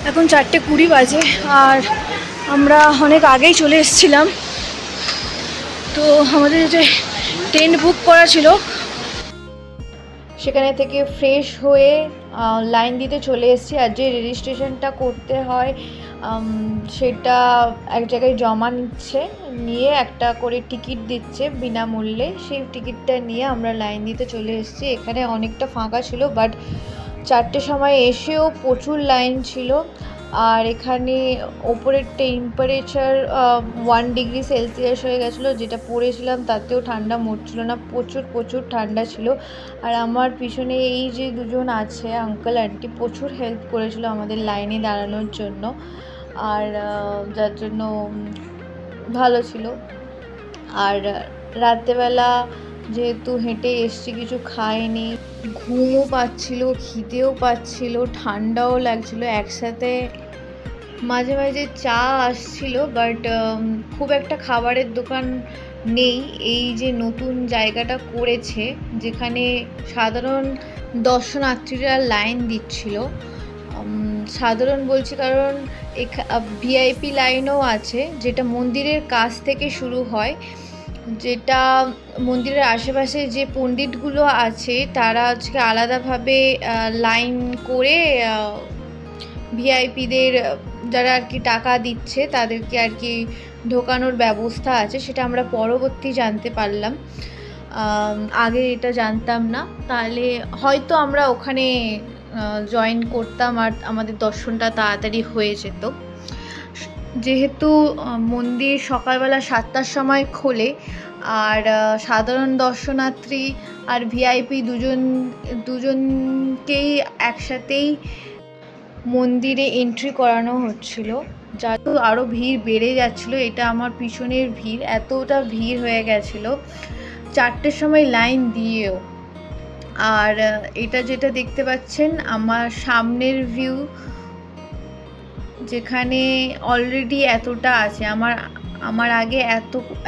এখন 4:20 বাজে আর আমরা অনেক আগেই চলে এসেছিলাম। তো আমাদের যে টেন্ট বুক করা ছিল সেখানে থেকে ফ্রেশ হয়ে লাইন দিতে চলে এসেছি। আর যে রেজিস্ট্রেশনটা করতে হয় সেটা এক জায়গায় জমা নিয়ে একটা করে টিকিট দিচ্ছে বিনামূল্যে। সেই টিকিটটা নিয়ে আমরা লাইন দিতে চলে এসেছি। এখানে অনেকটা ফাঁকা ছিল, বাট 4টের সময় এসেও প্রচুর লাইন ছিল। আর এখানে ওপরের টেম্পারেচার 1 ডিগ্রি সেলসিয়াস হয়ে গেছিলো, যেটা পড়েছিলাম তাতেও ঠান্ডা মরছিল না, প্রচুর ঠান্ডা ছিল। আর আমার পিছনে এই যে দুজন আছে আঙ্কেল আন্টি, প্রচুর হেল্প করেছিল আমাদের লাইনে দাঁড়ানোর জন্য, আর যার জন্য ভালো ছিল। আর রাত্রেবেলা যেহেতু হেঁটে এসছি, কিছু খাইনি, ঘুমও পাচ্ছিল, খিদেও পাচ্ছিল, ঠান্ডাও লাগছিল একসাথে। মাঝে মাঝে চা আসছিল, বাট খুব একটা খাবারের দোকান নেই। এই যে নতুন জায়গাটা করেছে যেখানে সাধারণ দর্শনার্থীরা লাইন দিচ্ছিল, সাধারণ বলছি কারণ ভিআইপি লাইনও আছে, যেটা মন্দিরের কাছ থেকে শুরু হয়, যেটা মন্দিরের আশেপাশে যে পণ্ডিতগুলো আছে তারা আজকে আলাদাভাবে লাইন করে ভিআইপিদের যারা আর কি টাকা দিচ্ছে তাদেরকে আর কি ঢোকানোর ব্যবস্থা আছে। সেটা আমরা পরবর্তী জানতে পারলাম, আগে এটা জানতাম না। তাহলে হয়তো আমরা ওখানে জয়েন করতাম আর আমাদের দর্শনটা তাড়াতাড়ি হয়ে যেত। যেহেতু মন্দির সকালবেলা 7টার সময় খোলে, আর সাধারণ দর্শনার্থী আর ভিআইপি দুজনকেই একসাথেই মন্দিরে এন্ট্রি করানো হচ্ছিল, যাতে আরও ভিড় বেড়ে যাচ্ছিলো। এটা আমার পিছনের ভিড়, এতটা ভিড় হয়ে গেছিলো 4টের সময় লাইন দিয়েও। আর এটা যেটা দেখতে পাচ্ছেন আমার সামনের ভিউ, যেখানে অলরেডি এতটা আছে, আমার আগে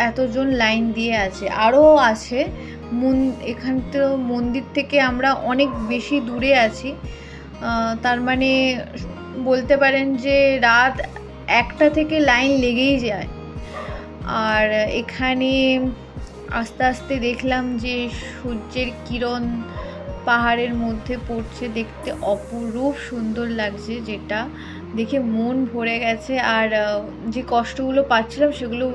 এতজন লাইন দিয়ে আছে, আরও আছে। এখান তো মন্দির থেকে আমরা অনেক বেশি দূরে আছি, তার মানে বলতে পারেন যে রাত 1টা থেকে লাইন লেগেই যায়। আর এখানে আস্তে আস্তে দেখলাম যে সূর্যের কিরণ পাহাড়ের মধ্যে পড়ছে, দেখতে অপরূপ সুন্দর লাগছে, যেটা দেখে মন ভরে গেছে। আর যে কষ্টগুলো পাচ্ছিলাম সেগুলো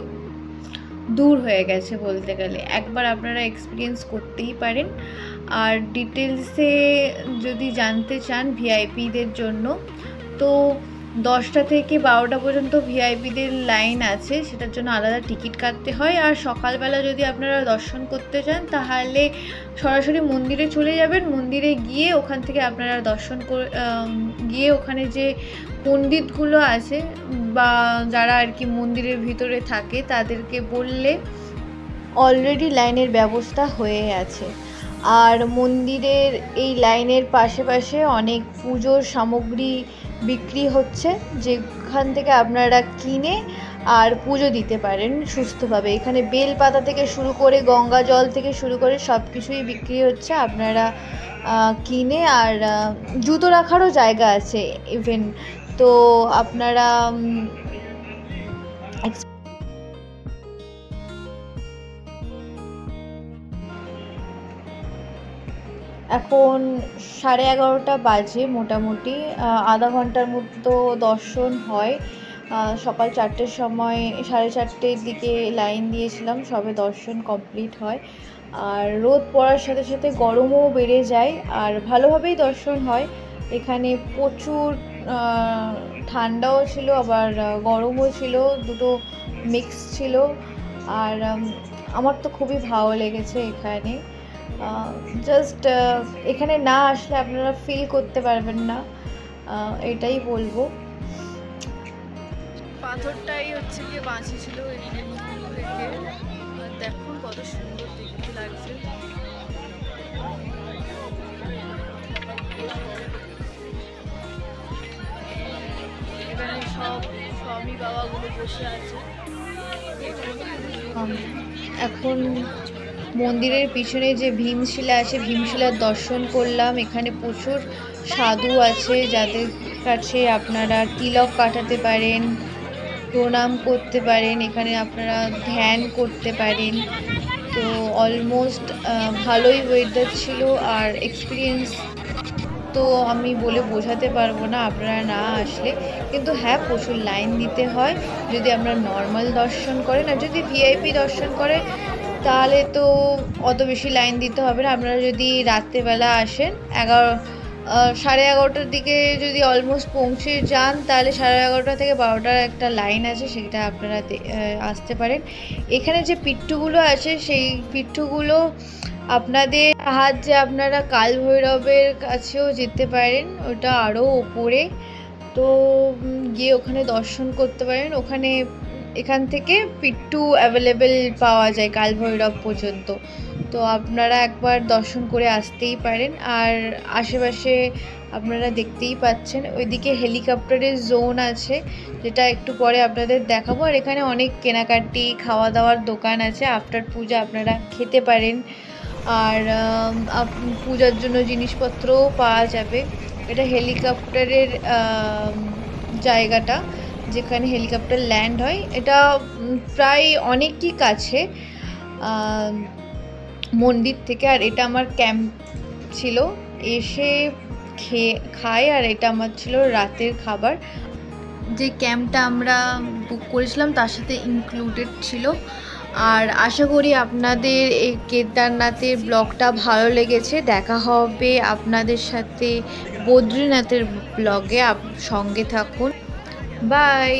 দূর হয়ে গেছে বলতে গেলে। একবার আপনারা এক্সপিরিয়েন্স করতেই পারেন। আর ডিটেলসে যদি জানতে চান ভিআইপিদের জন্য, তো 10টা থেকে 12টা পর্যন্ত ভিআইপিদের লাইন আছে, সেটার জন্য আলাদা টিকিট কাটতে হয়। আর সকালবেলা যদি আপনারা দর্শন করতে চান তাহলে সরাসরি মন্দিরে চলে যাবেন, মন্দিরে গিয়ে ওখান থেকে আপনারা দর্শন গিয়ে ওখানে যে পণ্ডিতগুলো আছে বা যারা আর কি মন্দিরের ভিতরে থাকে তাদেরকে বললে অলরেডি লাইনের ব্যবস্থা হয়ে আছে। আর মন্দিরের এই লাইনের পাশে অনেক পুজোর সামগ্রী বিক্রি হচ্ছে, যেখান থেকে আপনারা কিনে আর পুজো দিতে পারেন সুস্থভাবে। এখানে বেল পাতা থেকে শুরু করে গঙ্গা জল থেকে শুরু করে সব কিছুই বিক্রি হচ্ছে, আপনারা কিনে। আর জুতো রাখারও জায়গা আছে ইভেন, তো আপনারা এখন 11:30 বাজে, মোটামুটি আধা ঘন্টার মতো দর্শন হয়। সকাল 4টের সময় 4:30 দিকে লাইন দিয়েছিলাম, সবে দর্শন কমপ্লিট হয়। আর রোদ পড়ার সাথে সাথে গরমও বেড়ে যায়, আর ভালোভাবেই দর্শন হয়। এখানে প্রচুর ঠান্ডাও ছিল আবার গরমও ছিল, দুটো মিক্স ছিল। আর আমার তো খুবই ভালো লেগেছে এখানে। জাস্ট এখানে না আসলে আপনারা ফিল করতে পারবেন না, এটাই বলবো। পাথরটাই হচ্ছে গিয়ে বাঁচি ছিল, দেখুন কত সুন্দর দেখতে লাগছে। এখানে সব স্বামী বাবাগুলো বসে আছে। এখন মন্দিরের পিছনে যে ভীমশিলা আছে, ভীমশিলার দর্শন করলাম। এখানে প্রচুর সাধু আছে যাদের কাছে আপনারা তিলক কাটাতে পারেন, প্রণাম করতে পারেন, এখানে আপনারা ধ্যান করতে পারেন। তো অলমোস্ট ভালোই ওয়েদার ছিল, আর এক্সপিরিয়েন্স তো আমি বলে বোঝাতে পারবো না আপনারা না আসলে। কিন্তু হ্যাঁ, প্রচুর লাইন দিতে হয় যদি আমরা নর্মাল দর্শন করেন, আর যদি ভিআইপি দর্শন করে তাহলে তো অত বেশি লাইন দিতে হবে না। আপনারা যদি রাত্রেবেলা আসেন 11:30টার দিকে যদি অলমোস্ট পৌঁছে যান, তাহলে 11:30 থেকে 12টার একটা লাইন আছে, সেটা আপনারা আসতে পারেন। এখানে যে পিট্টুগুলো আছে সেই পিট্টুগুলো আপনাদের সাহায্যে আপনারা কাল ভৈরবের কাছেও যেতে পারেন, ওটা আরও ওপরে। তো গিয়ে ওখানে দর্শন করতে পারেন। ওখানে এখান থেকে পিট্টু অ্যাভেলেবেল পাওয়া যায় কাল ভৈরব পর্যন্ত। তো আপনারা একবার দর্শন করে আসতেই পারেন। আর আশেপাশে আপনারা দেখতেই পাচ্ছেন ওইদিকে হেলিকপ্টারের জোন আছে, যেটা একটু পরে আপনাদের দেখাবো। আর এখানে অনেক কেনাকাটি খাওয়া দাওয়ার দোকান আছে, আফটার পূজা আপনারা খেতে পারেন, আর পূজার জন্য জিনিসপত্রও পাওয়া যাবে। এটা হেলিকপ্টারের জায়গাটা, যেখানে হেলিকপ্টার ল্যান্ড হয়। এটা প্রায় অনেকই কাছে মন্দির থেকে। আর এটা আমার ক্যাম্প ছিল, এসে খাই, আর এটা আমার ছিল রাতের খাবার। যে ক্যাম্পটা আমরা বুক করেছিলাম তার সাথে ইনক্লুডেড ছিল। আর আশা করি আপনাদের এই কেদারনাথের ব্লগটা ভালো লেগেছে। দেখা হবে আপনাদের সাথে বদ্রীনাথের ব্লগে, সঙ্গে থাকুন। বাই।